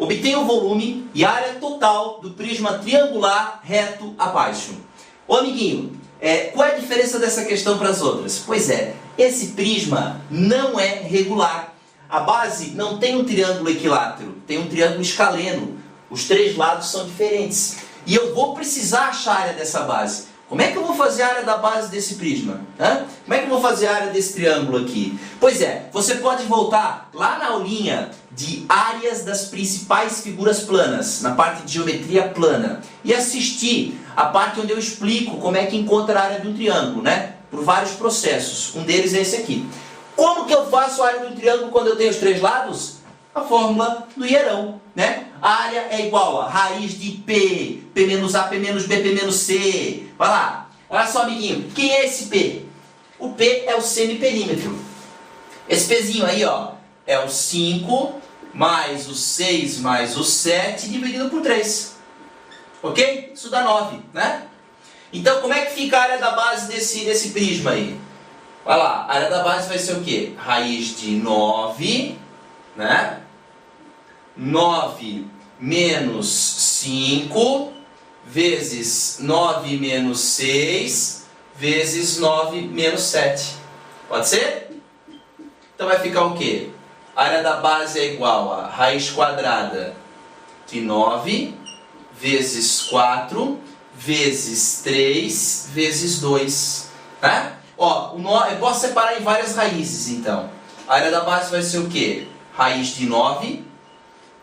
Obtenha o volume e a área total do prisma triangular reto abaixo. Ô amiguinho, qual é a diferença dessa questão para as outras? Pois é, esse prisma não é regular. A base não tem um triângulo equilátero, tem um triângulo escaleno. Os três lados são diferentes. E eu vou precisar achar a área dessa base. Como é que eu vou fazer a área da base desse prisma? Como é que eu vou fazer a área desse triângulo aqui? Pois é, você pode voltar lá na aulinha de áreas das principais figuras planas, na parte de geometria plana, e assistir a parte onde eu explico como é que encontra a área de um triângulo, né? Por vários processos. Um deles é esse aqui. Como que eu faço a área do triângulo quando eu tenho os três lados? A fórmula do hierão, né? A área é igual a raiz de P, P menos A, P menos B, P menos C. Vai lá. Olha só, amiguinho. Quem é esse P? O P é o semiperímetro. Esse Pzinho aí, ó, é o 5 mais o 6 mais o 7 dividido por 3. Ok? Isso dá 9, né? Então, como é que fica a área da base desse prisma aí? Vai lá. A área da base vai ser o quê? Raiz de 9... né? 9 menos 5 vezes 9 menos 6 vezes 9 menos 7. Pode ser? Então vai ficar o quê? A área da base é igual a raiz quadrada de 9 vezes 4 vezes 3 vezes 2. Né? Ó, eu posso separar em várias raízes, então. A área da base vai ser o quê? Raiz de 9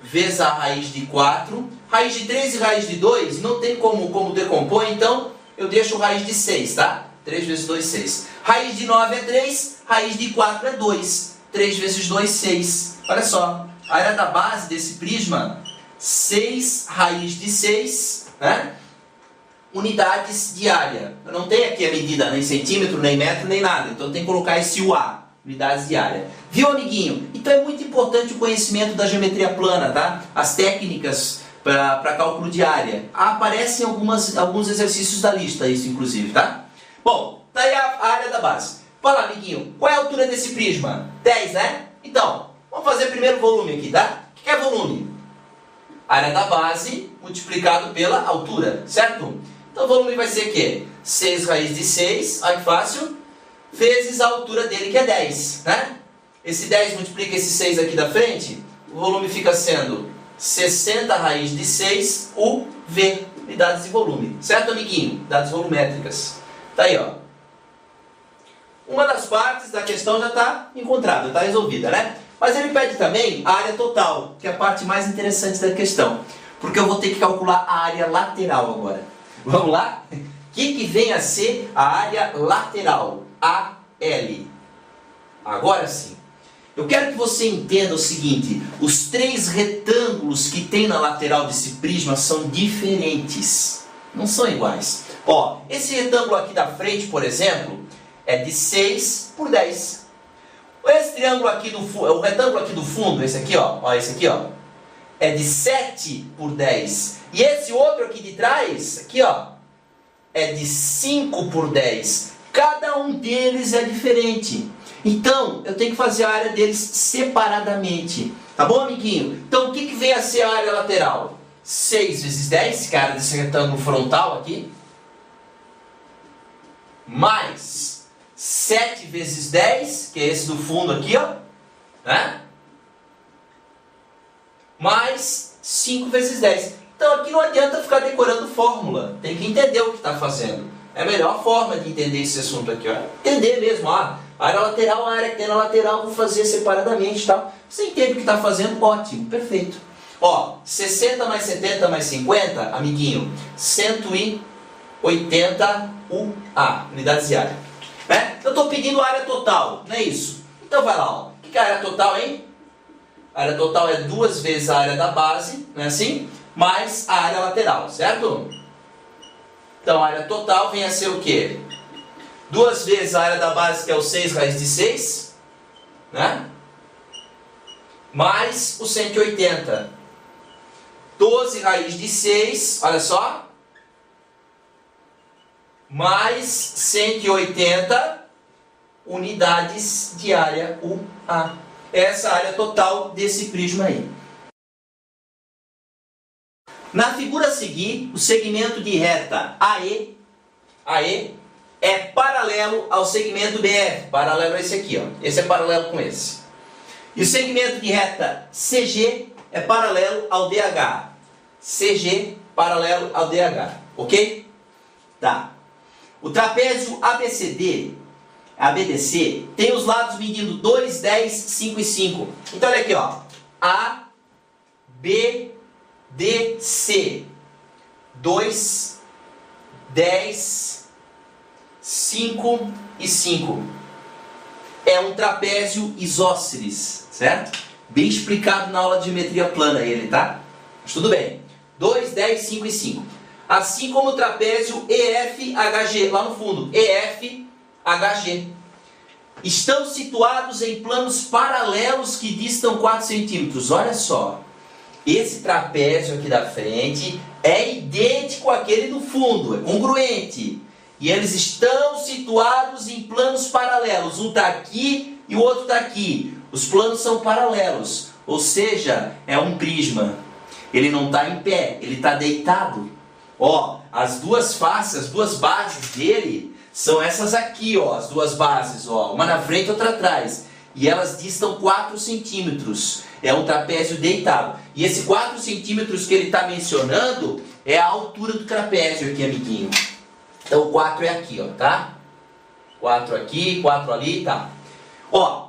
vezes a raiz de 4. Raiz de 3 e raiz de 2 não tem como decompor, então eu deixo raiz de 6, tá? 3 vezes 2, 6. Raiz de 9 é 3, raiz de 4 é 2. 3 vezes 2, 6. Olha só, a área da base desse prisma, 6 raiz de 6, né? Unidades de área. Eu não tenho aqui a medida nem centímetro, nem metro, nem nada, então tem que colocar esse UA. Unidades de área. Viu, amiguinho? Então é muito importante o conhecimento da geometria plana, tá? As técnicas para cálculo de área. Aparecem alguns exercícios da lista, isso inclusive, tá? Bom, tá aí a área da base. Fala, amiguinho, qual é a altura desse prisma? 10, né? Então, vamos fazer primeiro o volume aqui, tá? O que é volume? Área da base multiplicado pela altura, certo? Então o volume vai ser o quê? 6 raiz de 6, olha que fácil, vezes a altura dele, que é 10, né? Esse 10 multiplica esse 6 aqui da frente, o volume fica sendo 60 raiz de 6 UV, unidades de volume. Certo, amiguinho? Unidades volumétricas. Tá aí, ó. Uma das partes da questão já está encontrada, está resolvida, né? Mas ele pede também a área total, que é a parte mais interessante da questão. Porque eu vou ter que calcular a área lateral agora. Vamos lá? O que vem a ser a área lateral? AL. Agora sim. Eu quero que você entenda o seguinte: os três retângulos que tem na lateral desse prisma são diferentes. Não são iguais. Ó, esse retângulo aqui da frente, por exemplo, é de 6 por 10. Esse triângulo aqui o retângulo aqui do fundo, esse aqui, ó, esse aqui, ó, é de 7 por 10. E esse outro aqui de trás, aqui, ó, é de 5 por 10. Cada um deles é diferente. Então, eu tenho que fazer a área deles separadamente. Tá bom, amiguinho? Então, o que vem a ser a área lateral? 6 vezes 10, que é a área desse retângulo frontal aqui. Mais 7 vezes 10, que é esse do fundo aqui, ó. Né? Mais 5 vezes 10. Então, aqui não adianta ficar decorando fórmula. Tem que entender o que está fazendo. É a melhor forma de entender esse assunto aqui, ó. Entender mesmo, a área lateral, a área que tem na lateral, vou fazer separadamente, tá? Você entende o que está fazendo? Ótimo, perfeito. Ó, 60 mais 70 mais 50, amiguinho, 180 UA, unidades de área. Né? Eu estou pedindo a área total, não é isso? Então vai lá, ó. O que é a área total, hein? A área total é 2 vezes a área da base, não é assim? Mais a área lateral, certo? Então a área total vem a ser o quê? 2 vezes a área da base, que é o 6 raiz de 6, né? Mais o 180. 12 raiz de 6, olha só. Mais 180 unidades de área UA. Essa é a área total desse prisma aí. Na figura a seguir, o segmento de reta AE é paralelo ao segmento BF, paralelo a esse aqui, ó. Esse é paralelo com esse. E o segmento de reta CG é paralelo ao DH. CG paralelo ao DH, ok? Tá. O trapézio ABDC tem os lados medindo 2, 10, 5 e 5. Então olha aqui, ó. ABDC 2, 10, 5 e 5. É um trapézio isósceles, certo? Bem explicado na aula de geometria plana ele, tá? Mas tudo bem. 2, 10, 5 e 5. Assim como o trapézio EFHG, lá no fundo. EFHG. Estão situados em planos paralelos que distam 4 centímetros. Olha só. Esse trapézio aqui da frente é idêntico àquele do fundo. É congruente. E eles estão situados em planos paralelos. Um está aqui e o outro está aqui. Os planos são paralelos. Ou seja, é um prisma. Ele não está em pé, ele está deitado. Ó, as duas faces, as duas bases dele são essas aqui, ó, as duas bases, ó, uma na frente e outra atrás. E elas distam 4 centímetros. É um trapézio deitado. E esse 4 centímetros que ele está mencionando é a altura do trapézio aqui, amiguinho. Então 4 é aqui, ó, tá? 4 aqui, 4 ali, tá? Ó,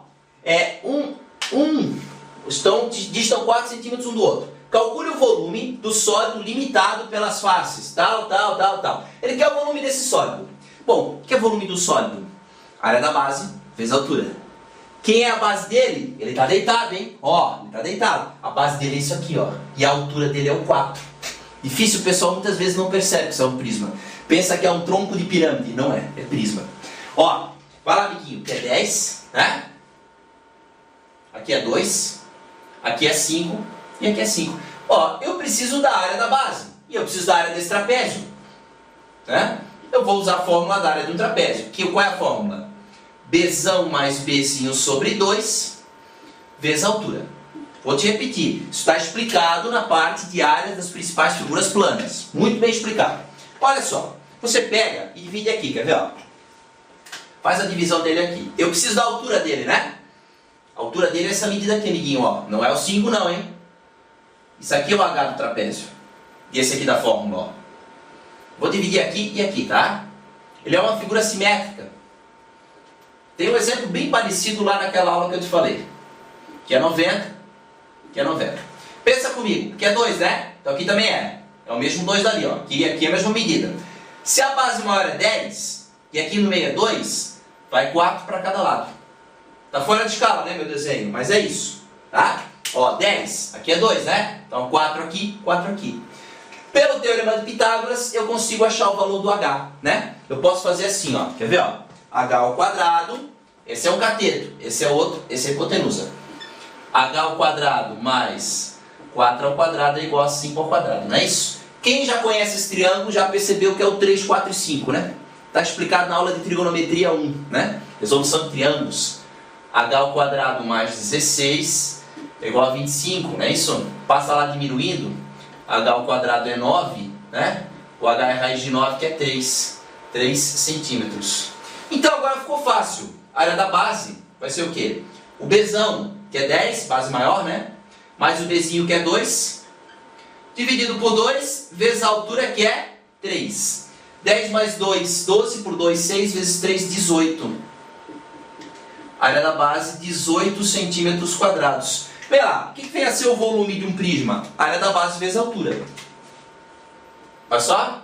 distam 4 centímetros um do outro. Calcule o volume do sólido limitado pelas faces, tal. Ele quer o volume desse sólido. Bom, o que é o volume do sólido? Área da base vezes a altura. Quem é a base dele? Ele está deitado, hein? Ó, ele está deitado. A base dele é isso aqui, ó. E a altura dele é o 4. Difícil, o pessoal muitas vezes não percebe que isso é um prisma. Pensa que é um tronco de pirâmide. Não é, é prisma. Ó, vai lá, amiguinho. Aqui é 10, né? Aqui é 2. Aqui é 5. E aqui é 5. Ó, eu preciso da área da base. E eu preciso da área desse trapézio. Né? Eu vou usar a fórmula da área de um trapézio. Qual é a fórmula? Bzão mais Bzinho sobre 2 vezes a altura. Vou te repetir. Isso está explicado na parte de áreas das principais figuras planas. Muito bem explicado. Olha só. Você pega e divide aqui. Quer ver? Ó? Faz a divisão dele aqui. Eu preciso da altura dele, né? A altura dele é essa medida aqui, amiguinho. Ó. Não é o 5 não, hein? Isso aqui é o H do trapézio. E esse aqui da fórmula, ó. Vou dividir aqui e aqui, tá? Ele é uma figura simétrica. Tem um exemplo bem parecido lá naquela aula que eu te falei. Que é 90, que é 90. Pensa comigo, que é 2, né? Então aqui também é. É o mesmo 2 dali, ó. Aqui é a mesma medida. Se a base maior é 10, e aqui no meio é 2, vai 4 para cada lado. Tá fora de escala, né, meu desenho? Mas é isso, tá? Ó, 10, aqui é 2, né? Então 4 aqui, 4 aqui. Pelo teorema de Pitágoras, eu consigo achar o valor do H, né? Eu posso fazer assim, ó. Quer ver, ó? H ao quadrado, esse é um cateto, esse é outro, esse é a hipotenusa. H ao quadrado mais 4 ao quadrado é igual a 5 ao quadrado, não é isso? Quem já conhece esse triângulo já percebeu que é o 3, 4 e 5, né? Está explicado na aula de trigonometria 1, né? Resolução de triângulos. H ao quadrado mais 16 é igual a 25, não é isso? Passa lá diminuindo. H ao quadrado é 9, né? O H é raiz de 9, que é 3 centímetros. Então agora ficou fácil. A área da base vai ser o quê? O Bzão, que é 10, base maior, né? Mais o Bzinho, que é 2, dividido por 2, vezes a altura, que é 3. 10 mais 2, 12 por 2, 6 vezes 3, 18. A área da base, 18 centímetros quadrados. Vê lá, o que vem a ser o volume de um prisma? A área da base vezes a altura. Olha só.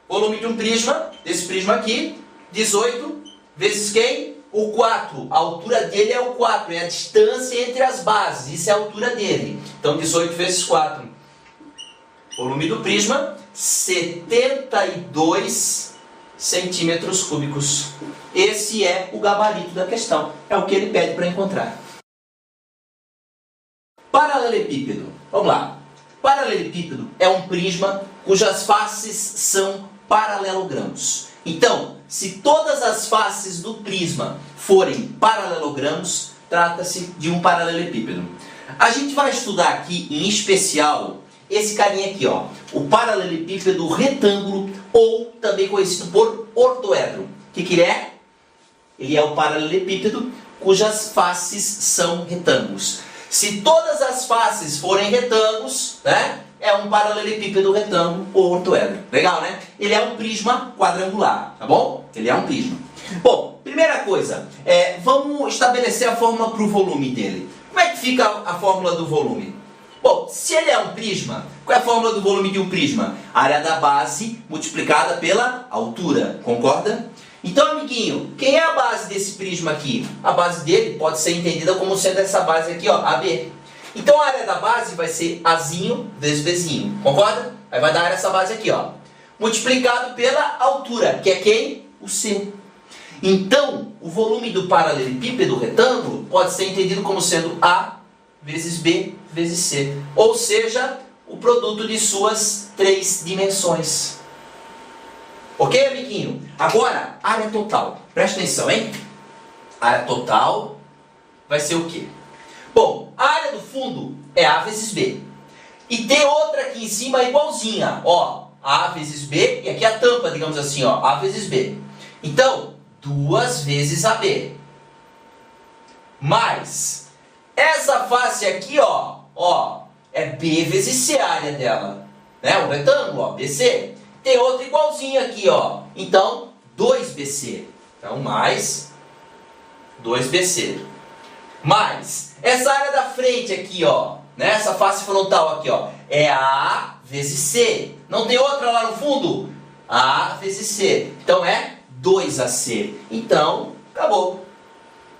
Volume de um prisma, desse prisma aqui, 18 vezes quem? O 4. A altura dele é o 4, é a distância entre as bases. Isso é a altura dele. Então 18 vezes 4. Volume do prisma, 72 centímetros cúbicos. Esse é o gabarito da questão. É o que ele pede para encontrar. Paralelepípedo. Vamos lá. Paralelepípedo é um prisma cujas faces são paralelogramos. Então, se todas as faces do prisma forem paralelogramos, trata-se de um paralelepípedo. A gente vai estudar aqui, em especial, esse carinha aqui, ó, o paralelepípedo retângulo, ou também conhecido por ortoedro. O que ele é? Ele é o paralelepípedo cujas faces são retângulos. Se todas as faces forem retângulos, né, é um paralelepípedo retângulo ou ortoedro. Legal, né? Ele é um prisma quadrangular, tá bom? Ele é um prisma. Bom, primeira coisa, vamos estabelecer a fórmula para o volume dele. Como é que fica a fórmula do volume? Bom, se ele é um prisma, qual é a fórmula do volume de um prisma? Área da base multiplicada pela altura, concorda? Então, amiguinho, quem é a base desse prisma aqui? A base dele pode ser entendida como sendo essa base aqui, ó, AB. Então, a área da base vai ser Azinho vezes Bzinho, concorda? Aí vai dar essa base aqui, ó, multiplicado pela altura, que é quem? O C. Então, o volume do paralelepípedo retângulo pode ser entendido como sendo A vezes B vezes C. Ou seja, o produto de suas três dimensões. Ok, amiguinho? Agora, área total. Presta atenção, hein? Área total vai ser o quê? Bom, a área do fundo é A vezes B. E tem outra aqui em cima igualzinha. Ó, A vezes B, e aqui a tampa, digamos assim, ó, A vezes B. Então, 2 vezes AB. Mais essa face aqui, ó, é B vezes C a área dela. Né? O retângulo, ó, BC. Tem outra igualzinha aqui, ó. Então, 2BC. Então, mais 2BC. Mais essa área da frente aqui, ó, né? Essa face frontal aqui, ó, é A vezes C. Não tem outra lá no fundo? A vezes C. Então, é 2AC. Então, acabou.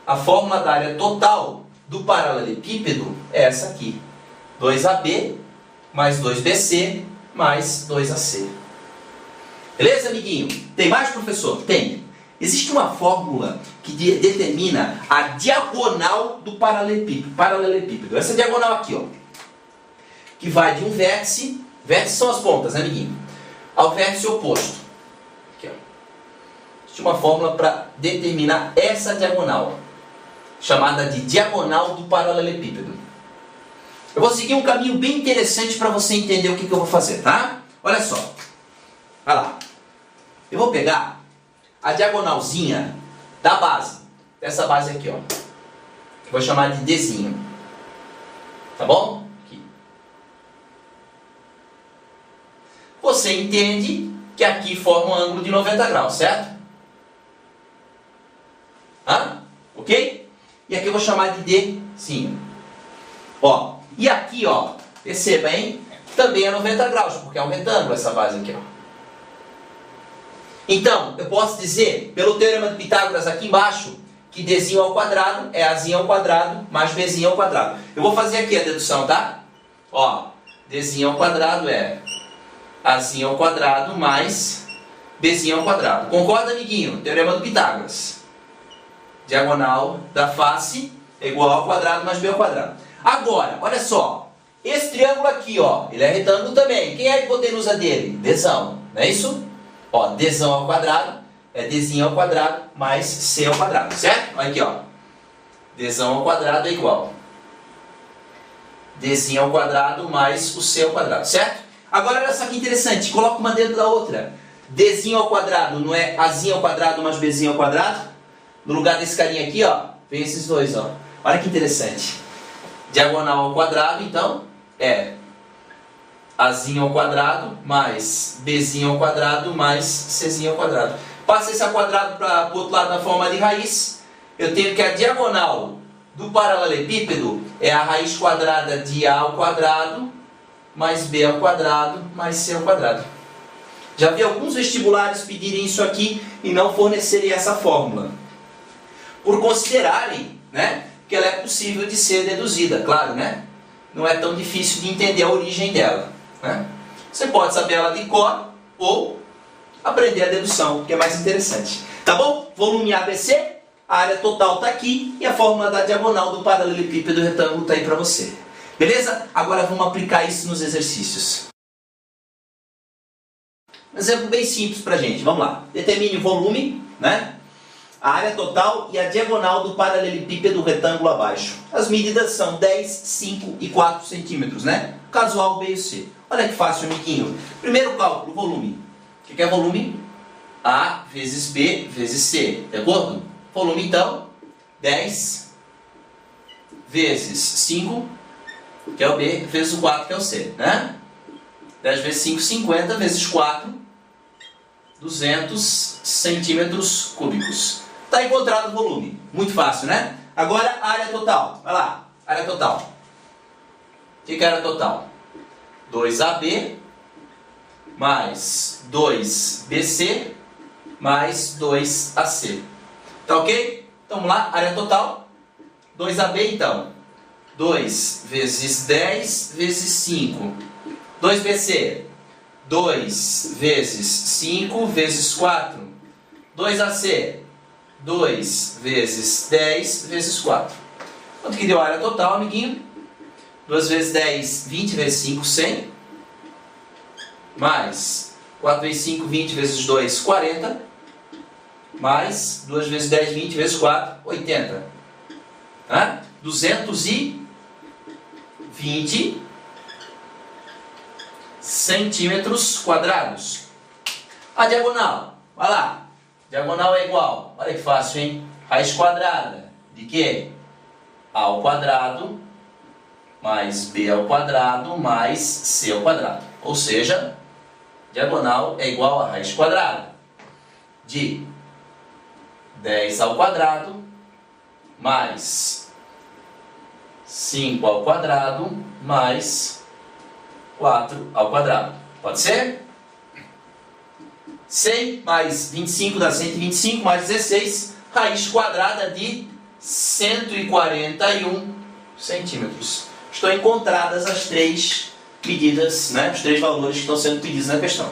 A fórmula da área total do paralelepípedo é essa aqui. 2AB mais 2BC mais 2AC. Beleza, amiguinho? Tem mais, professor? Tem. Existe uma fórmula que determina a diagonal do paralelepípedo. Essa diagonal aqui, ó, que vai de um vértice, vértices são as pontas, né, amiguinho? Ao vértice oposto. Aqui, ó. Existe uma fórmula para determinar essa diagonal, chamada de diagonal do paralelepípedo. Eu vou seguir um caminho bem interessante para você entender o que eu vou fazer, tá? Olha só. Vai lá. Eu vou pegar a diagonalzinha da base. Essa base aqui, ó. Eu vou chamar de Dzinho. Tá bom? Aqui. Você entende que aqui forma um ângulo de 90 graus, certo? Hã? Ok? E aqui eu vou chamar de Dzinho. Ó. E aqui, ó. Perceba, hein? Também é 90 graus, porque é um retângulo essa base aqui, ó. Então, eu posso dizer, pelo teorema de Pitágoras aqui embaixo, que Dzinho ao quadrado é Azinho ao quadrado mais Bzinho ao quadrado. Eu vou fazer aqui a dedução, tá? Ó, Dzinho ao quadrado é Azinho ao quadrado mais Bzinho ao quadrado. Concorda, amiguinho? Teorema do Pitágoras. Diagonal da face é igual ao quadrado mais B ao quadrado. Agora, olha só. Esse triângulo aqui, ó, ele é retângulo também. Quem é a hipotenusa dele? Dzão, não é isso? Ó, Dzão ao quadrado é Dzinho ao quadrado mais C ao quadrado, certo? Olha aqui, ó. Dzão ao quadrado é igual Dzinho ao quadrado mais o C ao quadrado, certo? Agora, olha só que interessante. Coloca uma dentro da outra. Dzinho ao quadrado não é Azinho ao quadrado mais Bzinho ao quadrado? No lugar desse carinha aqui, ó, vem esses dois, ó. Olha que interessante. Diagonal ao quadrado, então, é Azinho ao quadrado mais Bzinho ao quadrado mais Czinho ao quadrado. Passa esse ao quadrado para o outro lado na forma de raiz. Eu tenho que a diagonal do paralelepípedo é a raiz quadrada de A ao quadrado mais B ao quadrado mais C ao quadrado. Já vi alguns vestibulares pedirem isso aqui e não fornecerem essa fórmula. Por considerarem, né, que ela é possível de ser deduzida, claro, né? Não é tão difícil de entender a origem dela, né? Você pode saber ela de cor ou aprender a dedução, que é mais interessante. Tá bom? Volume ABC, a área total está aqui e a fórmula da diagonal do paralelepípedo retângulo está aí para você. Beleza? Agora vamos aplicar isso nos exercícios. Um exemplo bem simples para a gente. Vamos lá. Determine o volume, né? A área total e a diagonal do paralelepípedo retângulo abaixo. As medidas são 10, 5 e 4 centímetros, né? Caso A, B e C. Olha que fácil, amiguinho. Primeiro cálculo, volume. O que é volume? A vezes B vezes C, de acordo? Volume, então, 10 vezes 5, que é o B, vezes o 4, que é o C, né? 10 vezes 5, 50, vezes 4, 200 centímetros cúbicos. Está encontrado o volume. Muito fácil, né? Agora, a área total. Vai lá, área total. O que é a área total? 2AB mais 2BC mais 2AC. Tá ok? Então vamos lá, área total. 2AB então. 2 vezes 10 vezes 5. 2BC. 2 vezes 5 vezes 4. 2AC. 2 vezes 10 vezes 4. Quanto que deu a área total, amiguinho? 2 vezes 10, 20 vezes 5, 100. Mais 4 vezes 5, 20 vezes 2, 40. Mais 2 vezes 10, 20 vezes 4, 80. Tá? 220 centímetros quadrados. A diagonal, vai lá. Diagonal é igual, olha que fácil, hein? Raiz quadrada de quê? A ao quadrado mais B ao quadrado mais C ao quadrado. Ou seja, diagonal é igual a raiz quadrada de 10 ao quadrado mais 5 ao quadrado mais 4 ao quadrado. Pode ser? 100 mais 25 dá 125 mais 16, raiz quadrada de 141 centímetros. Estão encontradas as três medidas, né? Os três valores que estão sendo pedidos na questão.